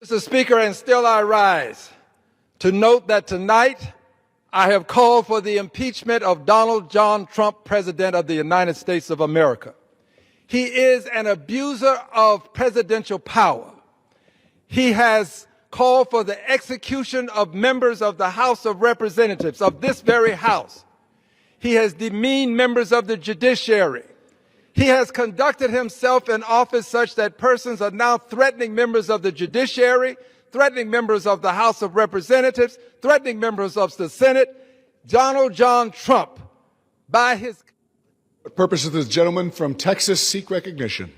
Mr. Speaker, and still I rise to note that tonight I have called for the impeachment of Donald John Trump, President of the United States of America. He is an abuser of presidential power. He has called for the execution of members of the House of Representatives, of this very House. He has demeaned members of the judiciary. He has conducted himself in office such that persons are now threatening members of the judiciary, threatening members of the House of Representatives, threatening members of the Senate. Donald John Trump, by his... For the purpose of this gentleman from Texas, seek recognition.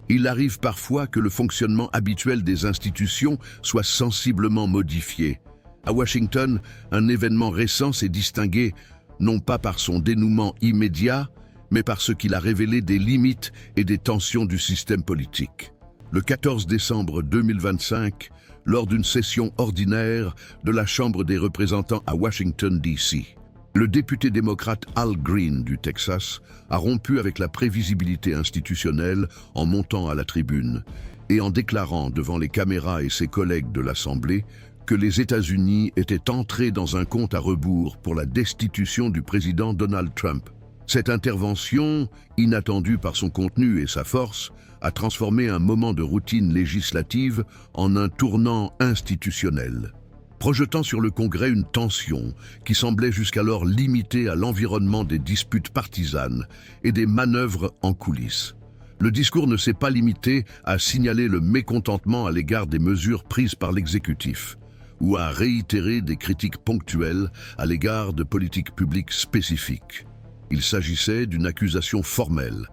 Il arrive parfois que le fonctionnement habituel des institutions soit sensiblement modifié. À Washington, un événement récent s'est distingué non pas par son dénouement immédiat, mais par ce qu'il a révélé des limites et des tensions du système politique. Le 14 décembre 2025, lors d'une session ordinaire de la Chambre des représentants à Washington, D.C., le député démocrate Al Green du Texas a rompu avec la prévisibilité institutionnelle en montant à la tribune et en déclarant devant les caméras et ses collègues de l'Assemblée que les États-Unis étaient entrés dans un compte à rebours pour la destitution du président Donald Trump. Cette intervention, inattendue par son contenu et sa force, a transformé un moment de routine législative en un tournant institutionnel, projetant sur le Congrès une tension qui semblait jusqu'alors limitée à l'environnement des disputes partisanes et des manœuvres en coulisses. Le discours ne s'est pas limité à signaler le mécontentement à l'égard des mesures prises par l'exécutif ou à réitérer des critiques ponctuelles à l'égard de politiques publiques spécifiques. Il s'agissait d'une accusation formelle,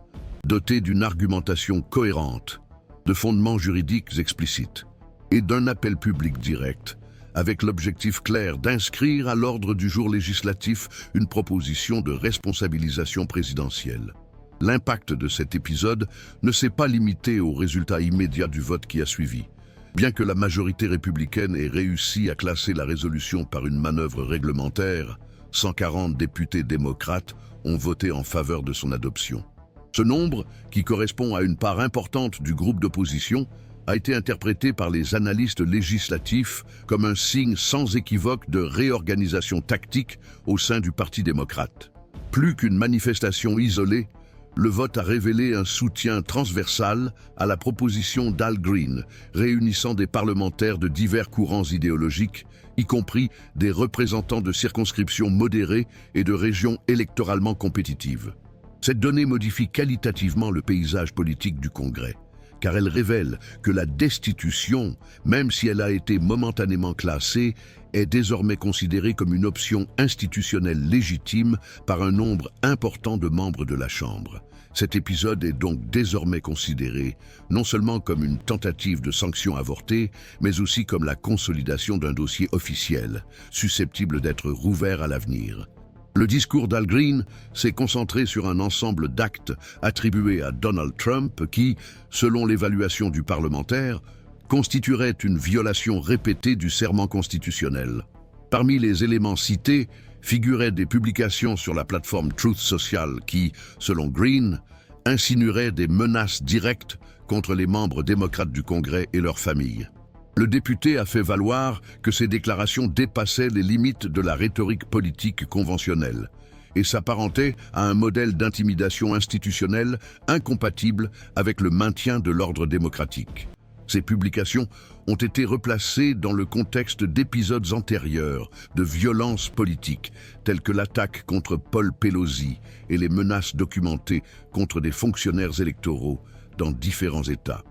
dotée d'une argumentation cohérente, de fondements juridiques explicites et d'un appel public direct, avec l'objectif clair d'inscrire à l'ordre du jour législatif une proposition de responsabilisation présidentielle. L'impact de cet épisode ne s'est pas limité au résultat immédiat du vote qui a suivi. Bien que la majorité républicaine ait réussi à classer la résolution par une manœuvre réglementaire, 140 députés démocrates ont voté en faveur de son adoption. Ce nombre, qui correspond à une part importante du groupe d'opposition, a été interprété par les analystes législatifs comme un signe sans équivoque de réorganisation tactique au sein du Parti démocrate. Plus qu'une manifestation isolée, le vote a révélé un soutien transversal à la proposition d'Al Green, réunissant des parlementaires de divers courants idéologiques, y compris des représentants de circonscriptions modérées et de régions électoralement compétitives. Cette donnée modifie qualitativement le paysage politique du Congrès, car elle révèle que la destitution, même si elle a été momentanément classée, est désormais considérée comme une option institutionnelle légitime par un nombre important de membres de la Chambre. Cet épisode est donc désormais considéré non seulement comme une tentative de sanction avortée, mais aussi comme la consolidation d'un dossier officiel, susceptible d'être rouvert à l'avenir. Le discours d'Al Green s'est concentré sur un ensemble d'actes attribués à Donald Trump qui, selon l'évaluation du parlementaire, constituerait une violation répétée du serment constitutionnel. Parmi les éléments cités figuraient des publications sur la plateforme Truth Social qui, selon Green, insinueraient des menaces directes contre les membres démocrates du Congrès et leurs familles. Le député a fait valoir que ces déclarations dépassaient les limites de la rhétorique politique conventionnelle et s'apparentaient à un modèle d'intimidation institutionnelle incompatible avec le maintien de l'ordre démocratique. Ces publications ont été replacées dans le contexte d'épisodes antérieurs de violences politiques, telles que l'attaque contre Paul Pelosi et les menaces documentées contre des fonctionnaires électoraux dans différents États,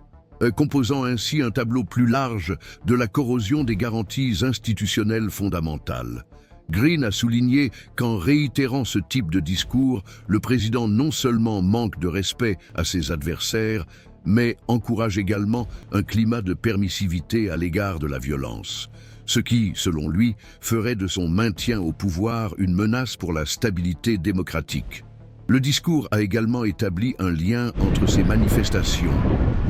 composant ainsi un tableau plus large de la corrosion des garanties institutionnelles fondamentales. Green a souligné qu'en réitérant ce type de discours, le président non seulement manque de respect à ses adversaires, mais encourage également un climat de permissivité à l'égard de la violence, ce qui, selon lui, ferait de son maintien au pouvoir une menace pour la stabilité démocratique. Le discours a également établi un lien entre ces manifestations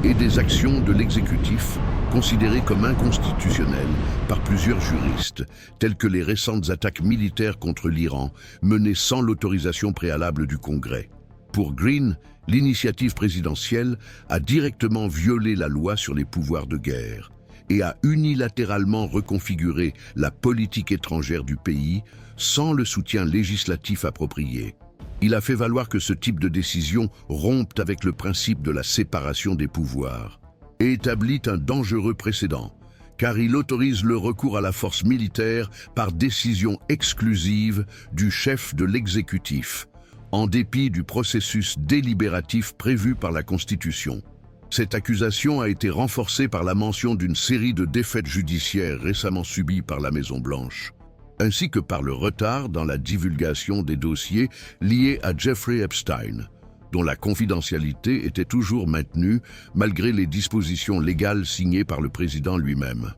et des actions de l'exécutif considérées comme inconstitutionnelles par plusieurs juristes, telles que les récentes attaques militaires contre l'Iran menées sans l'autorisation préalable du Congrès. Pour Greene, l'initiative présidentielle a directement violé la loi sur les pouvoirs de guerre et a unilatéralement reconfiguré la politique étrangère du pays sans le soutien législatif approprié. Il a fait valoir que ce type de décision rompt avec le principe de la séparation des pouvoirs et établit un dangereux précédent, car il autorise le recours à la force militaire par décision exclusive du chef de l'exécutif, en dépit du processus délibératif prévu par la Constitution. Cette accusation a été renforcée par la mention d'une série de défaites judiciaires récemment subies par la Maison-Blanche, ainsi que par le retard dans la divulgation des dossiers liés à Jeffrey Epstein, dont la confidentialité était toujours maintenue malgré les dispositions légales signées par le président lui-même.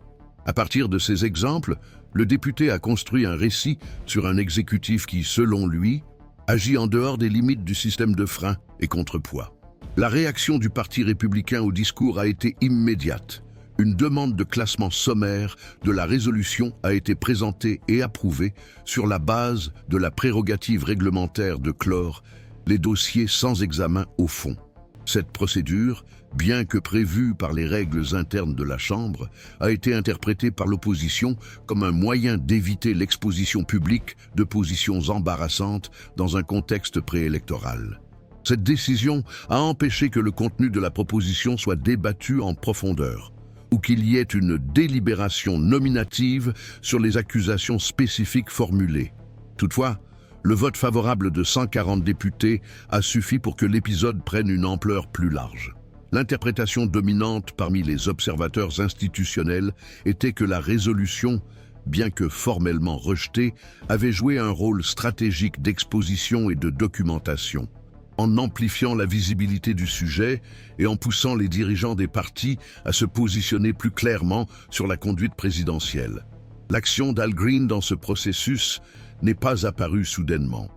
À partir de ces exemples, le député a construit un récit sur un exécutif qui, selon lui, agit en dehors des limites du système de frein et contrepoids. La réaction du Parti républicain au discours a été immédiate. Une demande de classement sommaire de la résolution a été présentée et approuvée sur la base de la prérogative réglementaire de clore les dossiers sans examen au fond. Cette procédure, bien que prévue par les règles internes de la Chambre, a été interprétée par l'opposition comme un moyen d'éviter l'exposition publique de positions embarrassantes dans un contexte préélectoral. Cette décision a empêché que le contenu de la proposition soit débattu en profondeur, ou qu'il y ait une délibération nominative sur les accusations spécifiques formulées. Toutefois, le vote favorable de 140 députés a suffi pour que l'épisode prenne une ampleur plus large. L'interprétation dominante parmi les observateurs institutionnels était que la résolution, bien que formellement rejetée, avait joué un rôle stratégique d'exposition et de documentation, en amplifiant la visibilité du sujet et en poussant les dirigeants des partis à se positionner plus clairement sur la conduite présidentielle. L'action d'Al Green dans ce processus n'est pas apparue soudainement.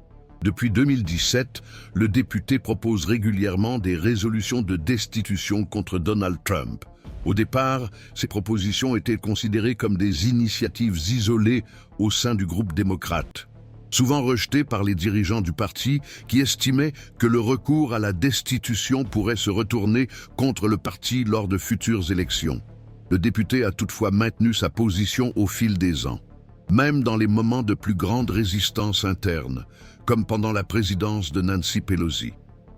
Depuis 2017, le député propose régulièrement des résolutions de destitution contre Donald Trump. Au départ, ces propositions étaient considérées comme des initiatives isolées au sein du groupe démocrate, souvent rejetées par les dirigeants du parti qui estimaient que le recours à la destitution pourrait se retourner contre le parti lors de futures élections. Le député a toutefois maintenu sa position au fil des ans, même dans les moments de plus grande résistance interne, comme pendant la présidence de Nancy Pelosi.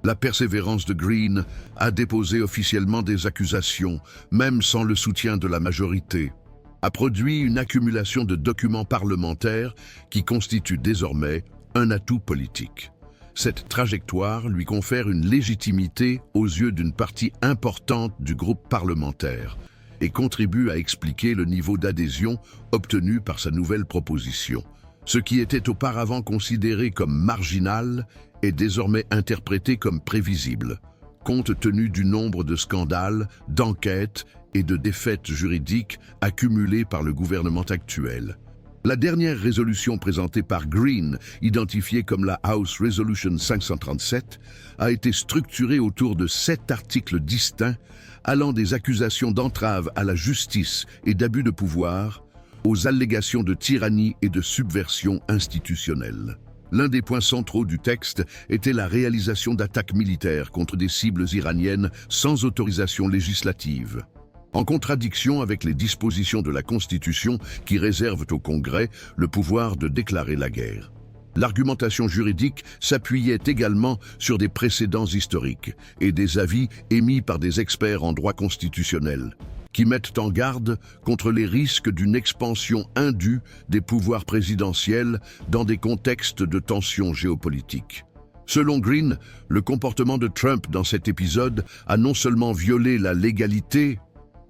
La persévérance de Greene a déposé officiellement des accusations, même sans le soutien de la majorité, a produit une accumulation de documents parlementaires qui constituent désormais un atout politique. Cette trajectoire lui confère une légitimité aux yeux d'une partie importante du groupe parlementaire et contribue à expliquer le niveau d'adhésion obtenu par sa nouvelle proposition. Ce qui était auparavant considéré comme marginal est désormais interprété comme prévisible, compte tenu du nombre de scandales, d'enquêtes et de défaites juridiques accumulées par le gouvernement actuel. La dernière résolution présentée par Greene, identifiée comme la House Resolution 537, a été structurée autour de 7 articles distincts allant des accusations d'entrave à la justice et d'abus de pouvoir aux allégations de tyrannie et de subversion institutionnelle. L'un des points centraux du texte était la réalisation d'attaques militaires contre des cibles iraniennes sans autorisation législative, en contradiction avec les dispositions de la Constitution qui réservent au Congrès le pouvoir de déclarer la guerre. L'argumentation juridique s'appuyait également sur des précédents historiques et des avis émis par des experts en droit constitutionnel, qui mettent en garde contre les risques d'une expansion indue des pouvoirs présidentiels dans des contextes de tensions géopolitiques. Selon Greene, le comportement de Trump dans cet épisode a non seulement violé la légalité,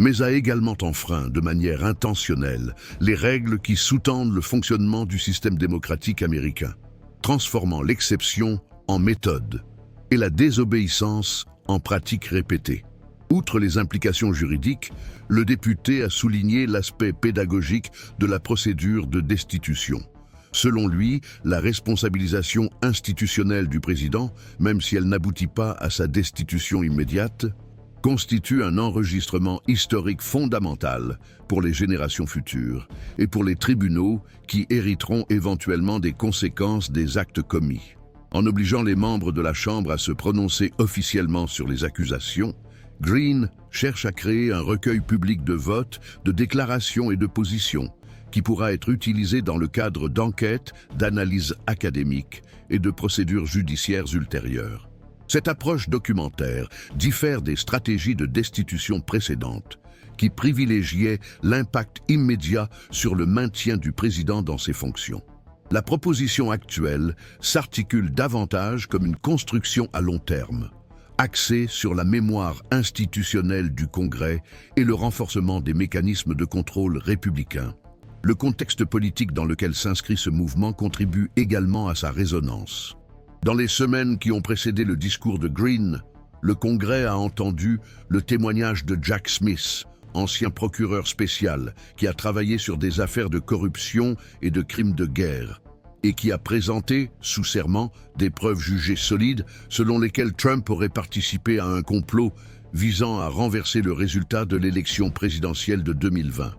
mais a également enfreint de manière intentionnelle les règles qui sous-tendent le fonctionnement du système démocratique américain, transformant l'exception en méthode et la désobéissance en pratique répétée. Outre les implications juridiques, le député a souligné l'aspect pédagogique de la procédure de destitution. Selon lui, la responsabilisation institutionnelle du président, même si elle n'aboutit pas à sa destitution immédiate, constitue un enregistrement historique fondamental pour les générations futures et pour les tribunaux qui hériteront éventuellement des conséquences des actes commis. En obligeant les membres de la Chambre à se prononcer officiellement sur les accusations, Greene cherche à créer un recueil public de votes, de déclarations et de positions qui pourra être utilisé dans le cadre d'enquêtes, d'analyses académiques et de procédures judiciaires ultérieures. Cette approche documentaire diffère des stratégies de destitution précédentes qui privilégiaient l'impact immédiat sur le maintien du président dans ses fonctions. La proposition actuelle s'articule davantage comme une construction à long terme, axée sur la mémoire institutionnelle du Congrès et le renforcement des mécanismes de contrôle républicains. Le contexte politique dans lequel s'inscrit ce mouvement contribue également à sa résonance. Dans les semaines qui ont précédé le discours de Greene, le Congrès a entendu le témoignage de Jack Smith, ancien procureur spécial qui a travaillé sur des affaires de corruption et de crimes de guerre, et qui a présenté, sous serment, des preuves jugées solides selon lesquelles Trump aurait participé à un complot visant à renverser le résultat de l'élection présidentielle de 2020.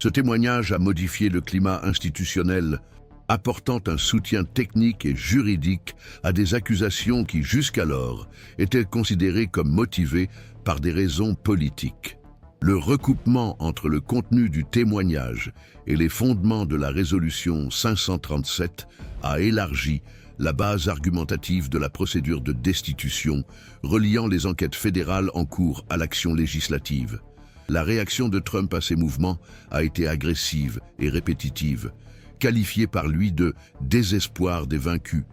Ce témoignage a modifié le climat institutionnel, apportant un soutien technique et juridique à des accusations qui, jusqu'alors, étaient considérées comme motivées par des raisons politiques. Le recoupement entre le contenu du témoignage et les fondements de la résolution 537 a élargi la base argumentative de la procédure de destitution, reliant les enquêtes fédérales en cours à l'action législative. La réaction de Trump à ces mouvements a été agressive et répétitive, qualifiée par lui de « désespoir des vaincus ».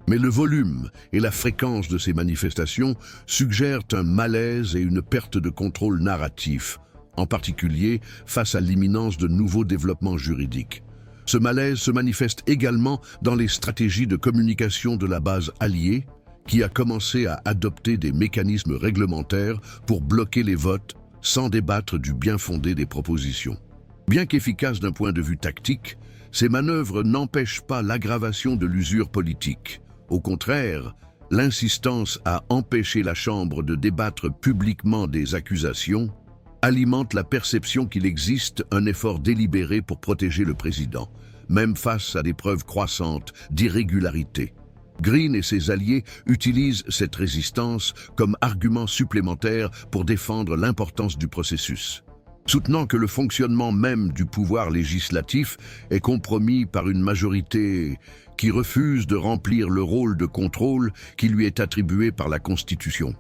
Mais le volume et la fréquence de ces manifestations suggèrent un malaise et une perte de contrôle narratif, en particulier face à l'imminence de nouveaux développements juridiques. Ce malaise se manifeste également dans les stratégies de communication de la base alliée, qui a commencé à adopter des mécanismes réglementaires pour bloquer les votes sans débattre du bien-fondé des propositions. Bien qu'efficaces d'un point de vue tactique, ces manœuvres n'empêchent pas l'aggravation de l'usure politique. Au contraire, l'insistance à empêcher la Chambre de débattre publiquement des accusations alimente la perception qu'il existe un effort délibéré pour protéger le président, même face à des preuves croissantes d'irrégularité. Greene et ses alliés utilisent cette résistance comme argument supplémentaire pour défendre l'importance du processus, soutenant que le fonctionnement même du pouvoir législatif est compromis par une majorité qui refuse de remplir le rôle de contrôle qui lui est attribué par la Constitution.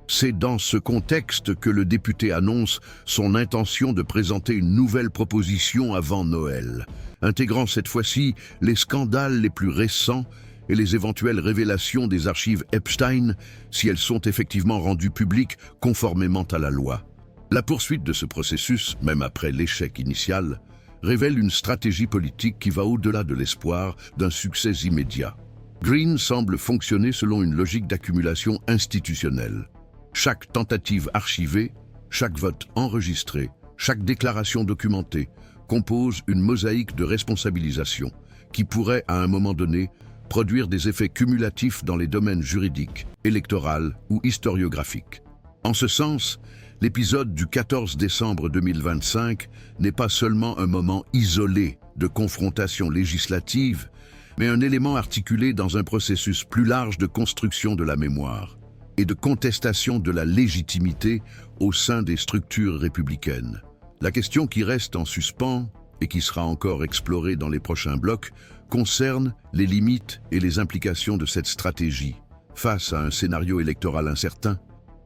C'est dans ce contexte que le député annonce son intention de présenter une nouvelle proposition avant Noël, intégrant cette fois-ci les scandales les plus récents et les éventuelles révélations des archives Epstein si elles sont effectivement rendues publiques conformément à la loi. La poursuite de ce processus, même après l'échec initial, révèle une stratégie politique qui va au-delà de l'espoir d'un succès immédiat. Greene semble fonctionner selon une logique d'accumulation institutionnelle. Chaque tentative archivée, chaque vote enregistré, chaque déclaration documentée compose une mosaïque de responsabilisation qui pourrait, à un moment donné, produire des effets cumulatifs dans les domaines juridiques, électoral ou historiographiques. En ce sens, l'épisode du 14 décembre 2025 n'est pas seulement un moment isolé de confrontation législative, mais un élément articulé dans un processus plus large de construction de la mémoire et de contestation de la légitimité au sein des structures républicaines. La question qui reste en suspens et qui sera encore explorée dans les prochains blocs concerne les limites et les implications de cette stratégie face à un scénario électoral incertain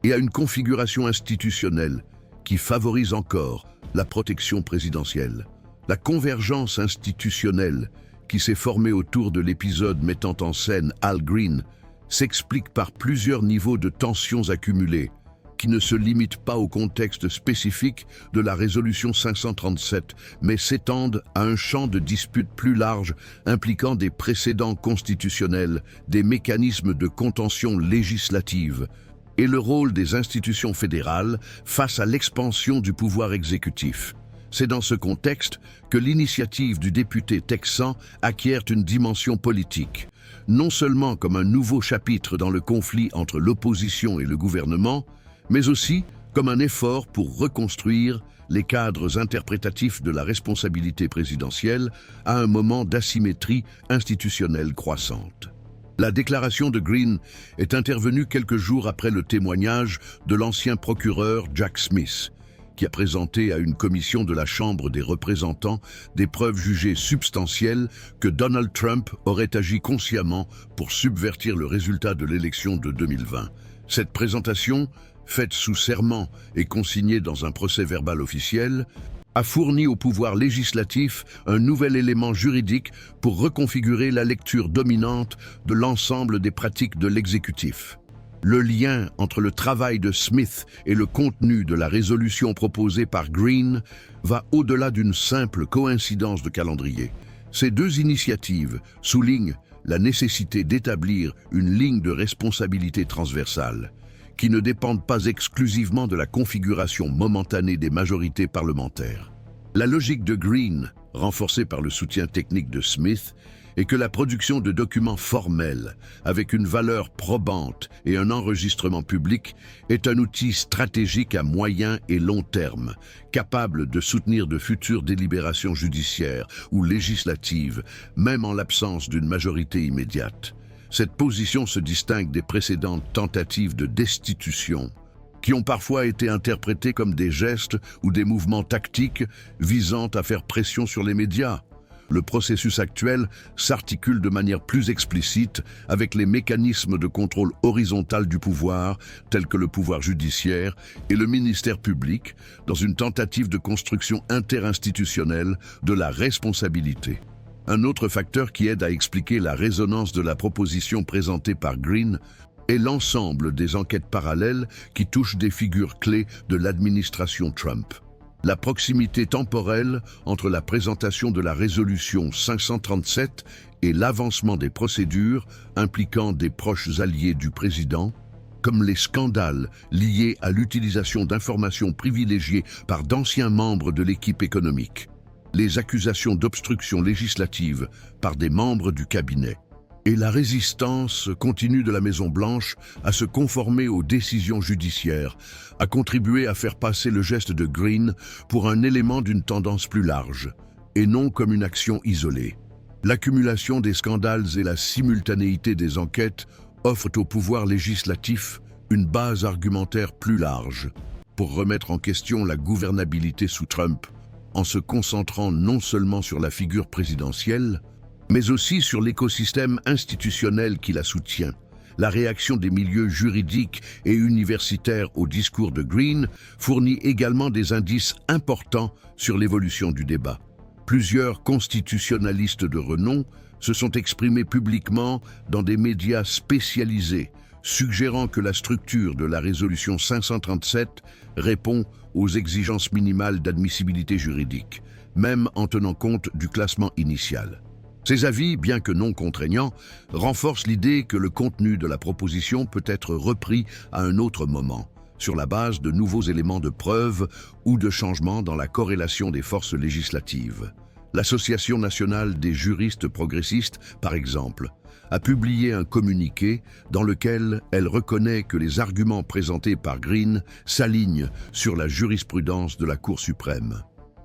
et à une configuration institutionnelle qui favorise encore la protection présidentielle. La convergence institutionnelle qui s'est formée autour de l'épisode mettant en scène Al Green s'explique par plusieurs niveaux de tensions accumulées qui ne se limitent pas au contexte spécifique de la résolution 537, mais s'étendent à un champ de dispute plus large impliquant des précédents constitutionnels, des mécanismes de contention législative et le rôle des institutions fédérales face à l'expansion du pouvoir exécutif. C'est dans ce contexte que l'initiative du député texan acquiert une dimension politique, non seulement comme un nouveau chapitre dans le conflit entre l'opposition et le gouvernement, mais aussi comme un effort pour reconstruire les cadres interprétatifs de la responsabilité présidentielle à un moment d'asymétrie institutionnelle croissante. La déclaration de Green est intervenue quelques jours après le témoignage de l'ancien procureur Jack Smith, qui a présenté à une commission de la Chambre des représentants des preuves jugées substantielles que Donald Trump aurait agi consciemment pour subvertir le résultat de l'élection de 2020. Cette présentation, faite sous serment et consignée dans un procès-verbal officiel, a fourni au pouvoir législatif un nouvel élément juridique pour reconfigurer la lecture dominante de l'ensemble des pratiques de l'exécutif. Le lien entre le travail de Smith et le contenu de la résolution proposée par Green va au-delà d'une simple coïncidence de calendrier. Ces deux initiatives soulignent la nécessité d'établir une ligne de responsabilité transversale, qui ne dépendent pas exclusivement de la configuration momentanée des majorités parlementaires. La logique de Green, renforcée par le soutien technique de Smith, est que la production de documents formels, avec une valeur probante et un enregistrement public, est un outil stratégique à moyen et long terme, capable de soutenir de futures délibérations judiciaires ou législatives, même en l'absence d'une majorité immédiate. Cette position se distingue des précédentes tentatives de destitution, qui ont parfois été interprétées comme des gestes ou des mouvements tactiques visant à faire pression sur les médias. Le processus actuel s'articule de manière plus explicite avec les mécanismes de contrôle horizontal du pouvoir, tels que le pouvoir judiciaire et le ministère public, dans une tentative de construction interinstitutionnelle de la responsabilité. Un autre facteur qui aide à expliquer la résonance de la proposition présentée par Green est l'ensemble des enquêtes parallèles qui touchent des figures clés de l'administration Trump. La proximité temporelle entre la présentation de la résolution 537 et l'avancement des procédures impliquant des proches alliés du président, comme les scandales liés à l'utilisation d'informations privilégiées par d'anciens membres de l'équipe économique, les accusations d'obstruction législative par des membres du cabinet, et la résistance continue de la Maison-Blanche à se conformer aux décisions judiciaires, a contribué à faire passer le geste de Green pour un élément d'une tendance plus large, et non comme une action isolée. L'accumulation des scandales et la simultanéité des enquêtes offrent au pouvoir législatif une base argumentaire plus large pour remettre en question la gouvernabilité sous Trump, en se concentrant non seulement sur la figure présidentielle, mais aussi sur l'écosystème institutionnel qui la soutient. La réaction des milieux juridiques et universitaires au discours de Green fournit également des indices importants sur l'évolution du débat. Plusieurs constitutionnalistes de renom se sont exprimés publiquement dans des médias spécialisés, suggérant que la structure de la résolution 537 répond aux exigences minimales d'admissibilité juridique, même en tenant compte du classement initial. Ces avis, bien que non contraignants, renforcent l'idée que le contenu de la proposition peut être repris à un autre moment, sur la base de nouveaux éléments de preuve ou de changements dans la corrélation des forces législatives. L'Association nationale des juristes progressistes, par exemple, a publié un communiqué dans lequel elle reconnaît que les arguments présentés par Green s'alignent sur la jurisprudence de la Cour suprême.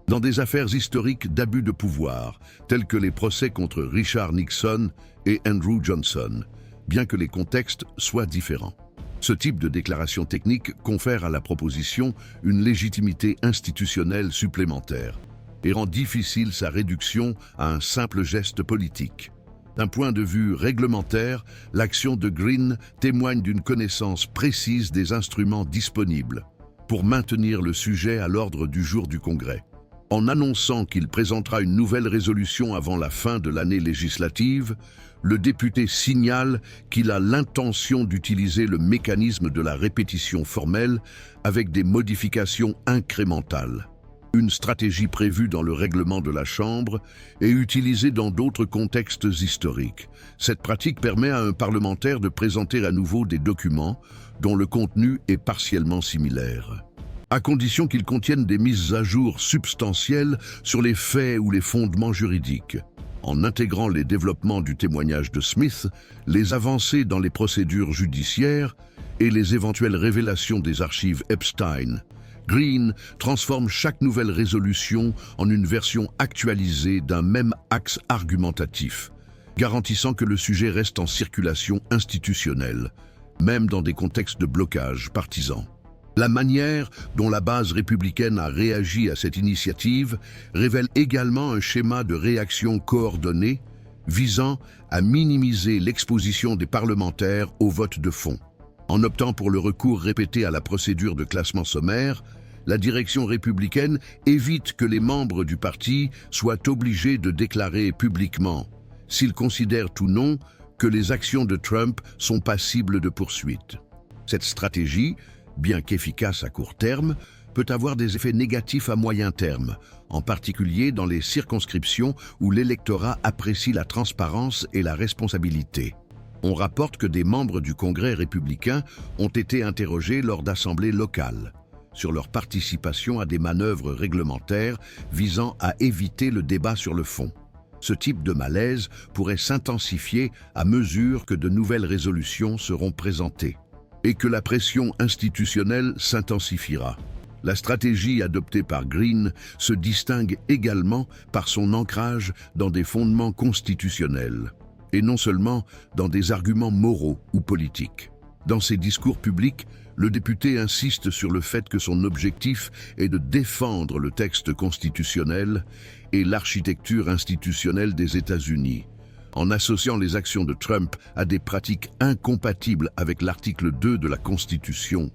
Dans des affaires historiques d'abus de pouvoir, telles que les procès contre Richard Nixon et Andrew Johnson, bien que les contextes soient différents. Ce type de déclaration technique confère à la proposition une légitimité institutionnelle supplémentaire et rend difficile sa réduction à un simple geste politique. D'un point de vue réglementaire, l'action de Green témoigne d'une connaissance précise des instruments disponibles pour maintenir le sujet à l'ordre du jour du Congrès. En annonçant qu'il présentera une nouvelle résolution avant la fin de l'année législative, le député signale qu'il a l'intention d'utiliser le mécanisme de la répétition formelle avec des modifications incrémentales. Une stratégie prévue dans le règlement de la Chambre et utilisée dans d'autres contextes historiques. Cette pratique permet à un parlementaire de présenter à nouveau des documents dont le contenu est partiellement similaire, à condition qu'ils contiennent des mises à jour substantielles sur les faits ou les fondements juridiques. En intégrant les développements du témoignage de Smith, les avancées dans les procédures judiciaires et les éventuelles révélations des archives Epstein, Green transforme chaque nouvelle résolution en une version actualisée d'un même axe argumentatif, garantissant que le sujet reste en circulation institutionnelle, même dans des contextes de blocage partisan. La manière dont la base républicaine a réagi à cette initiative révèle également un schéma de réaction coordonné visant à minimiser l'exposition des parlementaires au vote de fond. En optant pour le recours répété à la procédure de classement sommaire, la direction républicaine évite que les membres du parti soient obligés de déclarer publiquement, s'ils considèrent ou non que les actions de Trump sont passibles de poursuite. Cette stratégie, bien qu'efficace à court terme, peut avoir des effets négatifs à moyen terme, en particulier dans les circonscriptions où l'électorat apprécie la transparence et la responsabilité. On rapporte que des membres du Congrès républicain ont été interrogés lors d'assemblées locales sur leur participation à des manœuvres réglementaires visant à éviter le débat sur le fond. Ce type de malaise pourrait s'intensifier à mesure que de nouvelles résolutions seront présentées et que la pression institutionnelle s'intensifiera. La stratégie adoptée par Green se distingue également par son ancrage dans des fondements constitutionnels, et non seulement dans des arguments moraux ou politiques. Dans ses discours publics, le député insiste sur le fait que son objectif est de défendre le texte constitutionnel et l'architecture institutionnelle des États-Unis, en associant les actions de Trump à des pratiques incompatibles avec l'article 2 de la Constitution.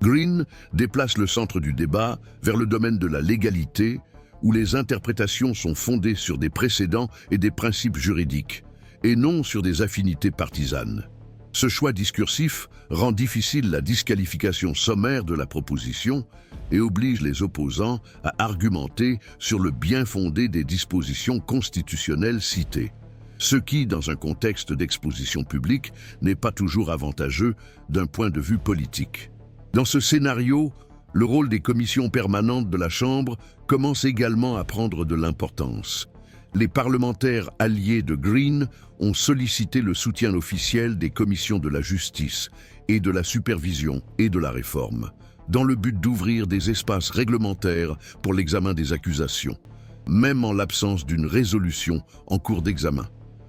Green déplace le centre du débat vers le domaine de la légalité, où les interprétations sont fondées sur des précédents et des principes juridiques, et non sur des affinités partisanes. Ce choix discursif rend difficile la disqualification sommaire de la proposition et oblige les opposants à argumenter sur le bien-fondé des dispositions constitutionnelles citées, ce qui, dans un contexte d'exposition publique, n'est pas toujours avantageux d'un point de vue politique. Dans ce scénario, le rôle des commissions permanentes de la Chambre commence également à prendre de l'importance. Les parlementaires alliés de Green ont sollicité le soutien officiel des commissions de la justice et de la supervision et de la réforme, dans le but d'ouvrir des espaces réglementaires pour l'examen des accusations, même en l'absence d'une résolution en cours d'examen.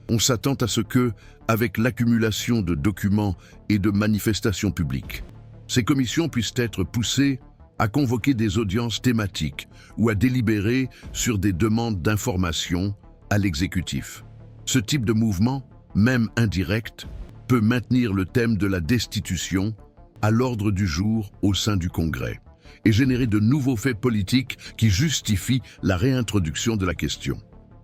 On s'attend à ce que, avec l'accumulation de documents et de manifestations publiques, ces commissions puissent être poussées à convoquer des audiences thématiques ou à délibérer sur des demandes d'information à l'exécutif. Ce type de mouvement, même indirect, peut maintenir le thème de la destitution à l'ordre du jour au sein du Congrès et générer de nouveaux faits politiques qui justifient la réintroduction de la question.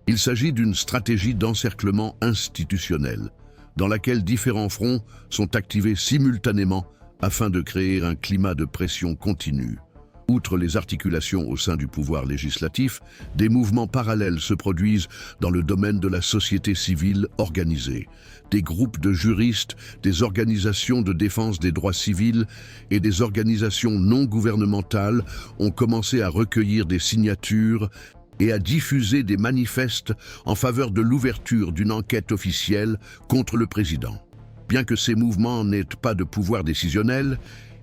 Il s'agit d'une stratégie d'encerclement institutionnel, dans laquelle différents fronts sont activés simultanément afin de créer un climat de pression continue. Outre les articulations au sein du pouvoir législatif, des mouvements parallèles se produisent dans le domaine de la société civile organisée. Des groupes de juristes, des organisations de défense des droits civils et des organisations non gouvernementales ont commencé à recueillir des signatures et à diffuser des manifestes en faveur de l'ouverture d'une enquête officielle contre le président. Bien que ces mouvements n'aient pas de pouvoir décisionnel,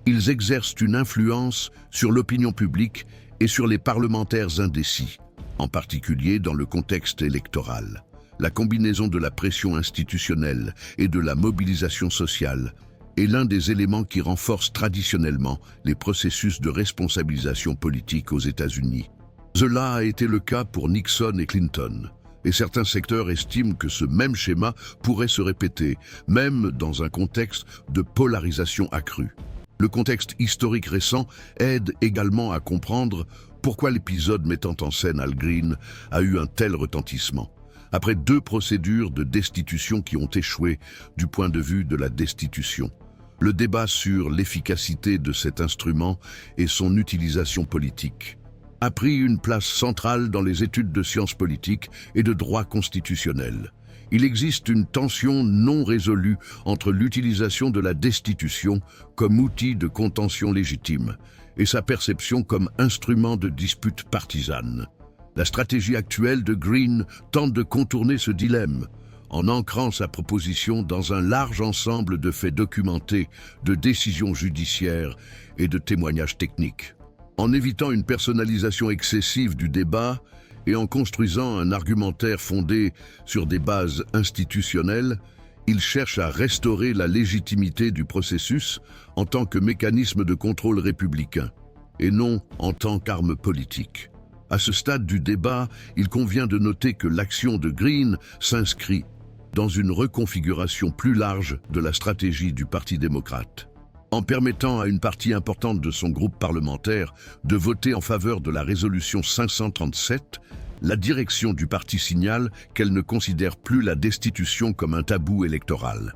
ils exercent une influence sur l'opinion publique et sur les parlementaires indécis, en particulier dans le contexte électoral. La combinaison de la pression institutionnelle et de la mobilisation sociale est l'un des éléments qui renforcent traditionnellement les processus de responsabilisation politique aux États-Unis. Cela a été le cas pour Nixon et Clinton, et certains secteurs estiment que ce même schéma pourrait se répéter, même dans un contexte de polarisation accrue. Le contexte historique récent aide également à comprendre pourquoi l'épisode mettant en scène Al Green a eu un tel retentissement. Après 2 procédures de destitution qui ont échoué du point de vue de la destitution, le débat sur l'efficacité de cet instrument et son utilisation politique a pris une place centrale dans les études de sciences politiques et de droit constitutionnel. Il existe une tension non résolue entre l'utilisation de la destitution comme outil de contention légitime et sa perception comme instrument de dispute partisane. La stratégie actuelle de Green tente de contourner ce dilemme en ancrant sa proposition dans un large ensemble de faits documentés, de décisions judiciaires et de témoignages techniques. En évitant une personnalisation excessive du débat et en construisant un argumentaire fondé sur des bases institutionnelles, il cherche à restaurer la légitimité du processus en tant que mécanisme de contrôle républicain, et non en tant qu'arme politique. À ce stade du débat, il convient de noter que l'action de Green s'inscrit dans une reconfiguration plus large de la stratégie du Parti démocrate. En permettant à une partie importante de son groupe parlementaire de voter en faveur de la résolution 537, la direction du parti signale qu'elle ne considère plus la destitution comme un tabou électoral,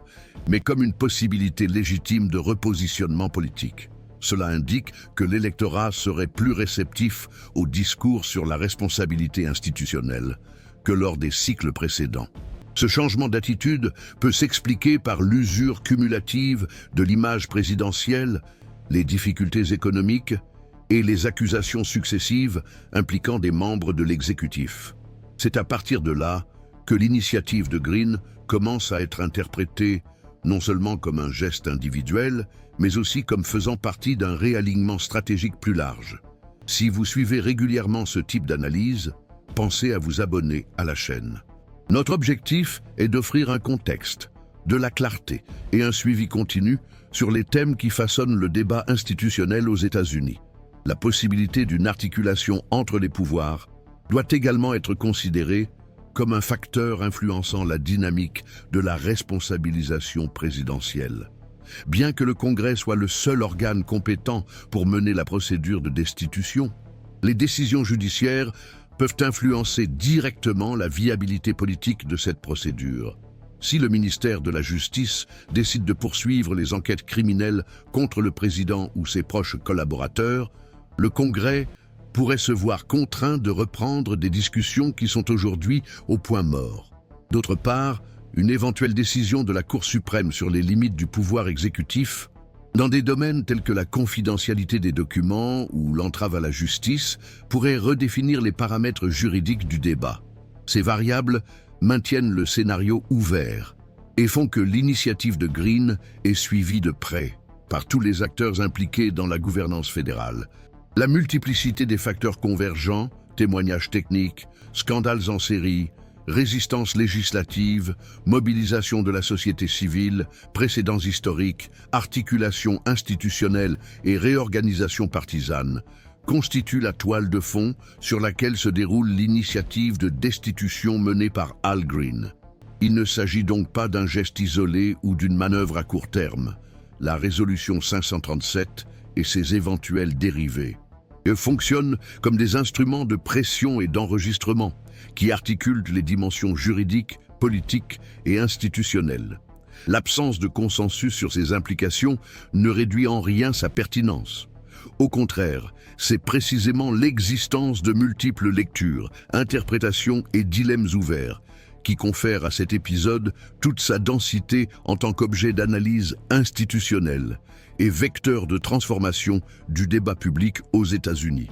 mais comme une possibilité légitime de repositionnement politique. Cela indique que l'électorat serait plus réceptif au discours sur la responsabilité institutionnelle que lors des cycles précédents. Ce changement d'attitude peut s'expliquer par l'usure cumulative de l'image présidentielle, les difficultés économiques et les accusations successives impliquant des membres de l'exécutif. C'est à partir de là que l'initiative de Green commence à être interprétée non seulement comme un geste individuel, mais aussi comme faisant partie d'un réalignement stratégique plus large. Si vous suivez régulièrement ce type d'analyse, pensez à vous abonner à la chaîne. Notre objectif est d'offrir un contexte, de la clarté et un suivi continu sur les thèmes qui façonnent le débat institutionnel aux États-Unis. La possibilité d'une articulation entre les pouvoirs doit également être considérée comme un facteur influençant la dynamique de la responsabilisation présidentielle. Bien que le Congrès soit le seul organe compétent pour mener la procédure de destitution, les décisions judiciaires peuvent influencer directement la viabilité politique de cette procédure. Si le ministère de la Justice décide de poursuivre les enquêtes criminelles contre le président ou ses proches collaborateurs, le Congrès pourrait se voir contraint de reprendre des discussions qui sont aujourd'hui au point mort. D'autre part, une éventuelle décision de la Cour suprême sur les limites du pouvoir exécutif, dans des domaines tels que la confidentialité des documents ou l'entrave à la justice, pourrait redéfinir les paramètres juridiques du débat. Ces variables maintiennent le scénario ouvert et font que l'initiative de Green est suivie de près par tous les acteurs impliqués dans la gouvernance fédérale. La multiplicité des facteurs convergents, témoignages techniques, scandales en série, résistance législative, mobilisation de la société civile, précédents historiques, articulation institutionnelle et réorganisation partisane constituent la toile de fond sur laquelle se déroule l'initiative de destitution menée par Al Green. Il ne s'agit donc pas d'un geste isolé ou d'une manœuvre à court terme. La résolution 537 et ses éventuels dérivés fonctionnent comme des instruments de pression et d'enregistrement qui articulent les dimensions juridiques, politiques et institutionnelles. L'absence de consensus sur ces implications ne réduit en rien sa pertinence. Au contraire, c'est précisément l'existence de multiples lectures, interprétations et dilemmes ouverts qui confère à cet épisode toute sa densité en tant qu'objet d'analyse institutionnelle et vecteur de transformation du débat public aux États-Unis.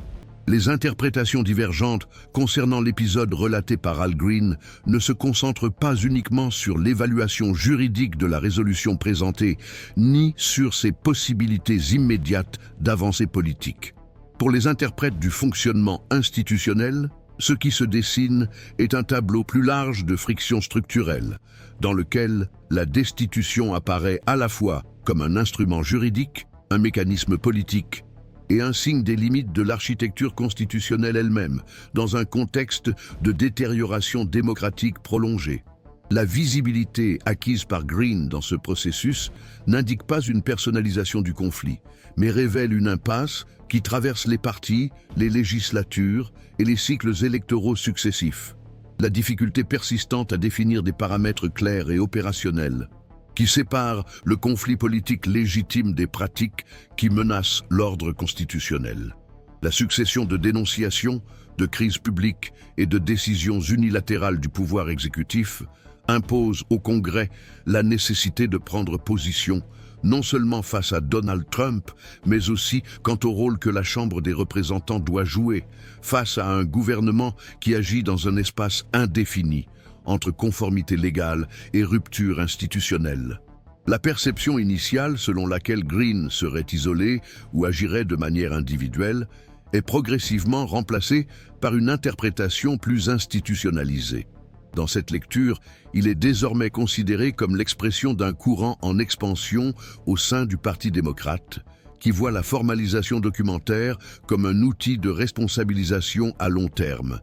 Les interprétations divergentes concernant l'épisode relaté par Al Green ne se concentrent pas uniquement sur l'évaluation juridique de la résolution présentée, ni sur ses possibilités immédiates d'avancée politique. Pour les interprètes du fonctionnement institutionnel, ce qui se dessine est un tableau plus large de frictions structurelles, dans lequel la destitution apparaît à la fois comme un instrument juridique, un mécanisme politique et un signe des limites de l'architecture constitutionnelle elle-même, dans un contexte de détérioration démocratique prolongée. La visibilité acquise par Green dans ce processus n'indique pas une personnalisation du conflit, mais révèle une impasse qui traverse les partis, les législatures et les cycles électoraux successifs. La difficulté persistante à définir des paramètres clairs et opérationnels qui séparent le conflit politique légitime des pratiques qui menacent l'ordre constitutionnel. La succession de dénonciations, de crises publiques et de décisions unilatérales du pouvoir exécutif impose au Congrès la nécessité de prendre position, non seulement face à Donald Trump, mais aussi quant au rôle que la Chambre des représentants doit jouer face à un gouvernement qui agit dans un espace indéfini entre conformité légale et rupture institutionnelle. La perception initiale selon laquelle Green serait isolé ou agirait de manière individuelle est progressivement remplacé par une interprétation plus institutionnalisée. Dans cette lecture, il est désormais considéré comme l'expression d'un courant en expansion au sein du Parti démocrate, qui voit la formalisation documentaire comme un outil de responsabilisation à long terme,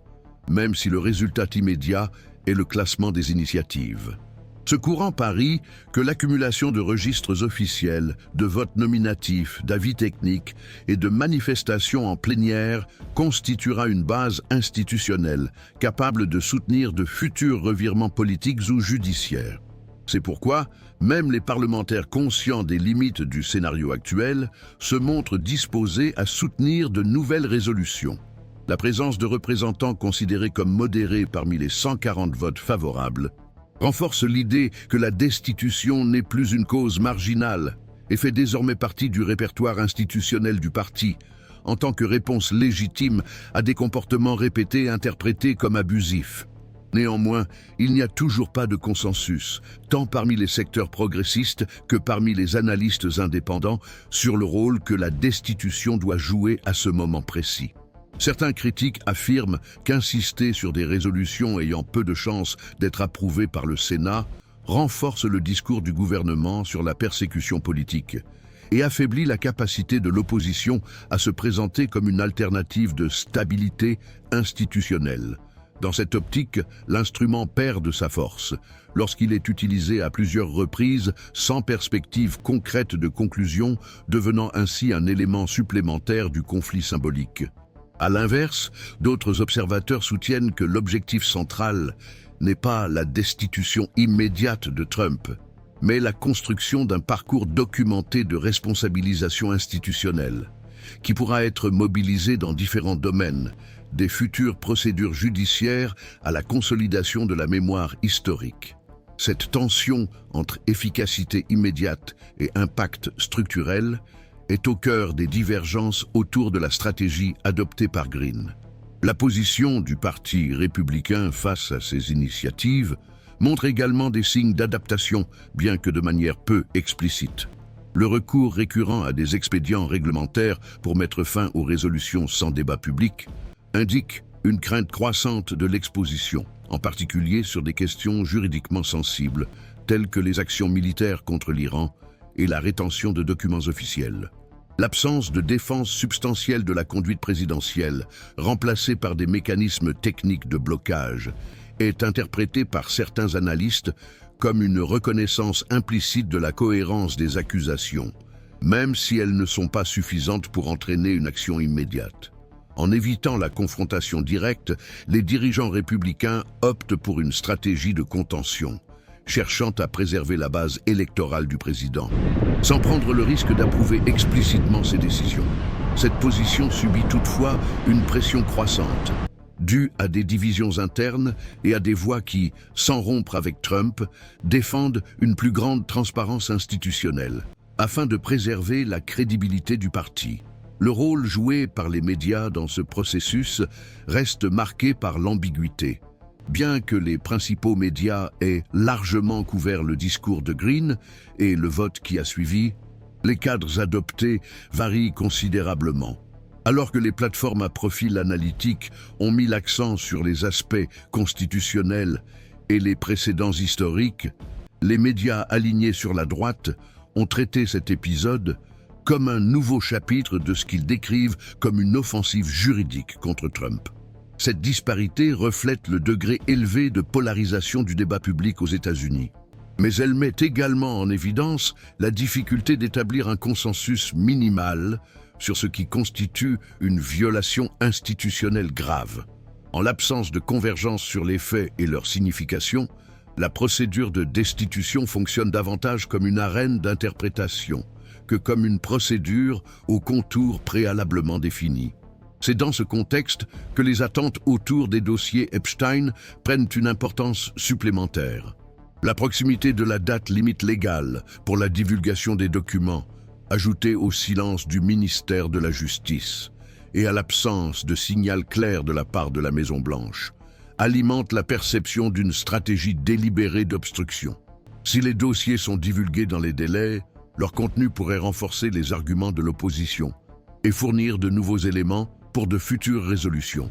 même si le résultat immédiat est le classement des initiatives. Ce courant parie que l'accumulation de registres officiels, de votes nominatifs, d'avis techniques et de manifestations en plénière constituera une base institutionnelle capable de soutenir de futurs revirements politiques ou judiciaires. C'est pourquoi même les parlementaires conscients des limites du scénario actuel se montrent disposés à soutenir de nouvelles résolutions. La présence de représentants considérés comme modérés parmi les 140 votes favorables renforce l'idée que la destitution n'est plus une cause marginale et fait désormais partie du répertoire institutionnel du parti, en tant que réponse légitime à des comportements répétés interprétés comme abusifs. Néanmoins, il n'y a toujours pas de consensus, tant parmi les secteurs progressistes que parmi les analystes indépendants, sur le rôle que la destitution doit jouer à ce moment précis. Certains critiques affirment qu'insister sur des résolutions ayant peu de chances d'être approuvées par le Sénat renforce le discours du gouvernement sur la persécution politique et affaiblit la capacité de l'opposition à se présenter comme une alternative de stabilité institutionnelle. Dans cette optique, l'instrument perd de sa force lorsqu'il est utilisé à plusieurs reprises sans perspective concrète de conclusion, devenant ainsi un élément supplémentaire du conflit symbolique. À l'inverse, d'autres observateurs soutiennent que l'objectif central n'est pas la destitution immédiate de Trump, mais la construction d'un parcours documenté de responsabilisation institutionnelle, qui pourra être mobilisé dans différents domaines, des futures procédures judiciaires à la consolidation de la mémoire historique. Cette tension entre efficacité immédiate et impact structurel est au cœur des divergences autour de la stratégie adoptée par Green. La position du Parti républicain face à ces initiatives montre également des signes d'adaptation, bien que de manière peu explicite. Le recours récurrent à des expédients réglementaires pour mettre fin aux résolutions sans débat public indique une crainte croissante de l'exposition, en particulier sur des questions juridiquement sensibles, telles que les actions militaires contre l'Iran et la rétention de documents officiels. L'absence de défense substantielle de la conduite présidentielle, remplacée par des mécanismes techniques de blocage, est interprétée par certains analystes comme une reconnaissance implicite de la cohérence des accusations, même si elles ne sont pas suffisantes pour entraîner une action immédiate. En évitant la confrontation directe, les dirigeants républicains optent pour une stratégie de contention, cherchant à préserver la base électorale du président, sans prendre le risque d'approuver explicitement ses décisions. Cette position subit toutefois une pression croissante, due à des divisions internes et à des voix qui, sans rompre avec Trump, défendent une plus grande transparence institutionnelle, afin de préserver la crédibilité du parti. Le rôle joué par les médias dans ce processus reste marqué par l'ambiguïté. Bien que les principaux médias aient largement couvert le discours de Green et le vote qui a suivi, les cadres adoptés varient considérablement. Alors que les plateformes à profil analytique ont mis l'accent sur les aspects constitutionnels et les précédents historiques, les médias alignés sur la droite ont traité cet épisode comme un nouveau chapitre de ce qu'ils décrivent comme une offensive juridique contre Trump. Cette disparité reflète le degré élevé de polarisation du débat public aux États-Unis. Mais elle met également en évidence la difficulté d'établir un consensus minimal sur ce qui constitue une violation institutionnelle grave. En l'absence de convergence sur les faits et leur signification, la procédure de destitution fonctionne davantage comme une arène d'interprétation que comme une procédure aux contours préalablement définis. C'est dans ce contexte que les attentes autour des dossiers Epstein prennent une importance supplémentaire. La proximité de la date limite légale pour la divulgation des documents, ajoutée au silence du ministère de la Justice et à l'absence de signal clair de la part de la Maison-Blanche, alimente la perception d'une stratégie délibérée d'obstruction. Si les dossiers sont divulgués dans les délais, leur contenu pourrait renforcer les arguments de l'opposition et fournir de nouveaux éléments pour de futures résolutions.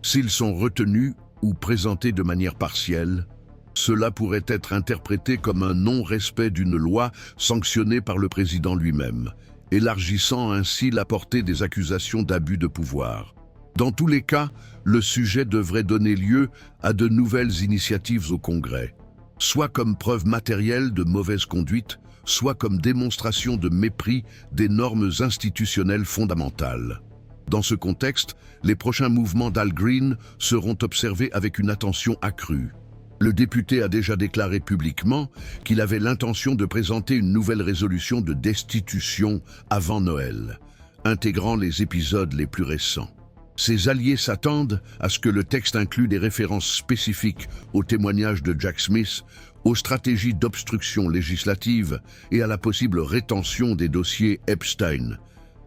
S'ils sont retenus ou présentés de manière partielle, cela pourrait être interprété comme un non-respect d'une loi sanctionnée par le président lui-même, élargissant ainsi la portée des accusations d'abus de pouvoir. Dans tous les cas, le sujet devrait donner lieu à de nouvelles initiatives au Congrès, soit comme preuve matérielle de mauvaise conduite, soit comme démonstration de mépris des normes institutionnelles fondamentales. Dans ce contexte, les prochains mouvements d'Al Green seront observés avec une attention accrue. Le député a déjà déclaré publiquement qu'il avait l'intention de présenter une nouvelle résolution de destitution avant Noël, intégrant les épisodes les plus récents. Ses alliés s'attendent à ce que le texte inclue des références spécifiques au témoignage de Jack Smith, aux stratégies d'obstruction législative et à la possible rétention des dossiers Epstein.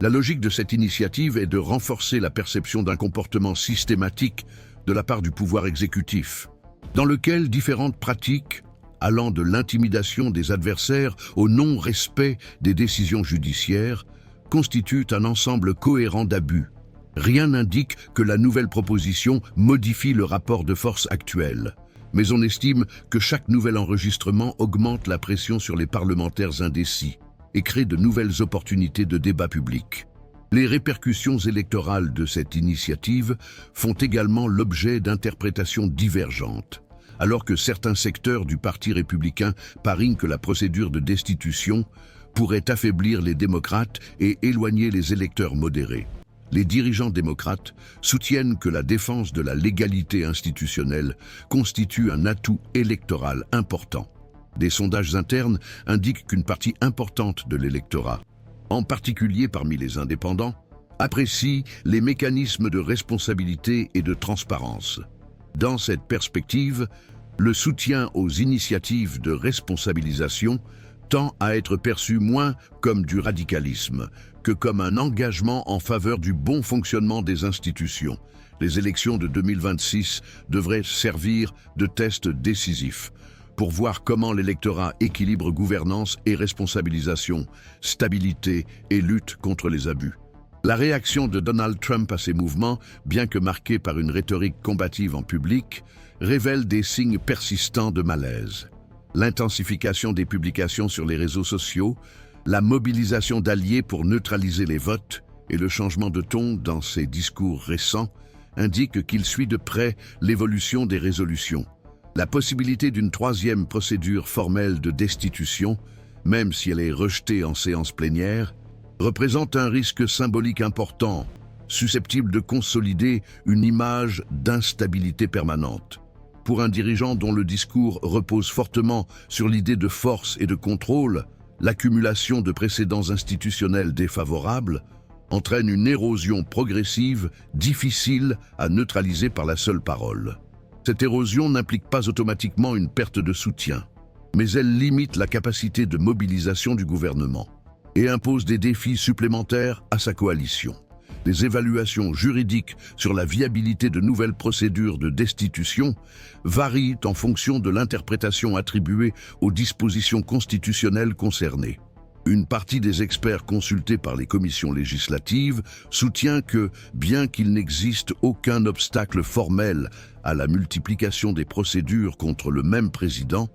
La logique de cette initiative est de renforcer la perception d'un comportement systématique de la part du pouvoir exécutif, dans lequel différentes pratiques, allant de l'intimidation des adversaires au non-respect des décisions judiciaires, constituent un ensemble cohérent d'abus. Rien n'indique que la nouvelle proposition modifie le rapport de force actuel, mais on estime que chaque nouvel enregistrement augmente la pression sur les parlementaires indécis et crée de nouvelles opportunités de débat public. Les répercussions électorales de cette initiative font également l'objet d'interprétations divergentes, alors que certains secteurs du Parti républicain parient que la procédure de destitution pourrait affaiblir les démocrates et éloigner les électeurs modérés. Les dirigeants démocrates soutiennent que la défense de la légalité institutionnelle constitue un atout électoral important. Des sondages internes indiquent qu'une partie importante de l'électorat, en particulier parmi les indépendants, apprécie les mécanismes de responsabilité et de transparence. Dans cette perspective, le soutien aux initiatives de responsabilisation tend à être perçu moins comme du radicalisme que comme un engagement en faveur du bon fonctionnement des institutions. Les élections de 2026 devraient servir de test décisif pour voir comment l'électorat équilibre gouvernance et responsabilisation, stabilité et lutte contre les abus. La réaction de Donald Trump à ces mouvements, bien que marquée par une rhétorique combative en public, révèle des signes persistants de malaise. L'intensification des publications sur les réseaux sociaux, la mobilisation d'alliés pour neutraliser les votes et le changement de ton dans ses discours récents indiquent qu'il suit de près l'évolution des résolutions. La possibilité d'une troisième procédure formelle de destitution, même si elle est rejetée en séance plénière, représente un risque symbolique important, susceptible de consolider une image d'instabilité permanente. Pour un dirigeant dont le discours repose fortement sur l'idée de force et de contrôle, l'accumulation de précédents institutionnels défavorables entraîne une érosion progressive, difficile à neutraliser par la seule parole. Cette érosion n'implique pas automatiquement une perte de soutien, mais elle limite la capacité de mobilisation du gouvernement et impose des défis supplémentaires à sa coalition. Les évaluations juridiques sur la viabilité de nouvelles procédures de destitution varient en fonction de l'interprétation attribuée aux dispositions constitutionnelles concernées. Une partie des experts consultés par les commissions législatives soutient que, bien qu'il n'existe aucun obstacle formel à la multiplication des procédures contre le même président,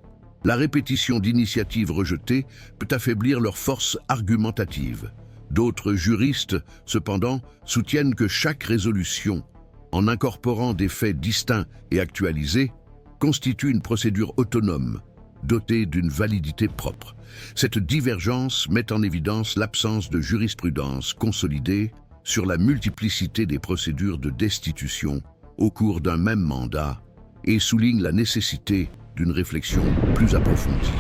la répétition d'initiatives rejetées peut affaiblir leur force argumentative. D'autres juristes, cependant, soutiennent que chaque résolution, en incorporant des faits distincts et actualisés, constitue une procédure autonome, dotée d'une validité propre. Cette divergence met en évidence l'absence de jurisprudence consolidée sur la multiplicité des procédures de destitution au cours d'un même mandat et souligne la nécessité d'une réflexion plus approfondie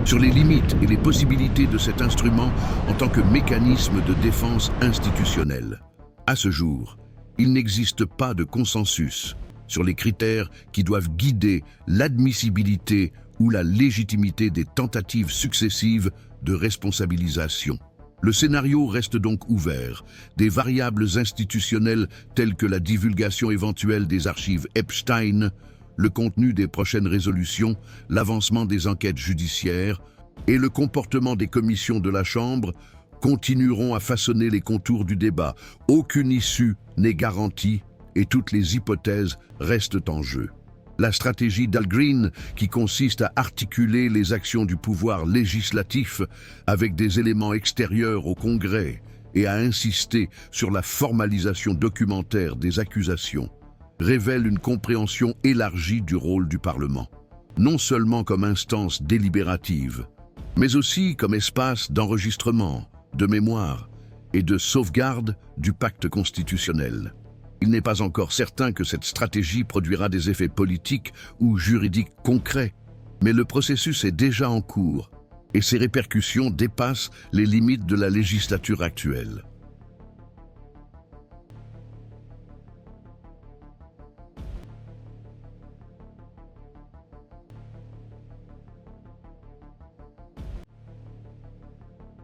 sur les limites et les possibilités de cet instrument en tant que mécanisme de défense institutionnelle. À ce jour, il n'existe pas de consensus sur les critères qui doivent guider l'admissibilité ou la légitimité des tentatives successives de responsabilisation. Le scénario reste donc ouvert. Des variables institutionnelles telles que la divulgation éventuelle des archives Epstein, le contenu des prochaines résolutions, l'avancement des enquêtes judiciaires et le comportement des commissions de la Chambre continueront à façonner les contours du débat. Aucune issue n'est garantie et toutes les hypothèses restent en jeu. La stratégie d'Al Green, qui consiste à articuler les actions du pouvoir législatif avec des éléments extérieurs au Congrès et à insister sur la formalisation documentaire des accusations, révèle une compréhension élargie du rôle du Parlement, non seulement comme instance délibérative, mais aussi comme espace d'enregistrement, de mémoire et de sauvegarde du pacte constitutionnel. Il n'est pas encore certain que cette stratégie produira des effets politiques ou juridiques concrets, mais le processus est déjà en cours et ses répercussions dépassent les limites de la législature actuelle.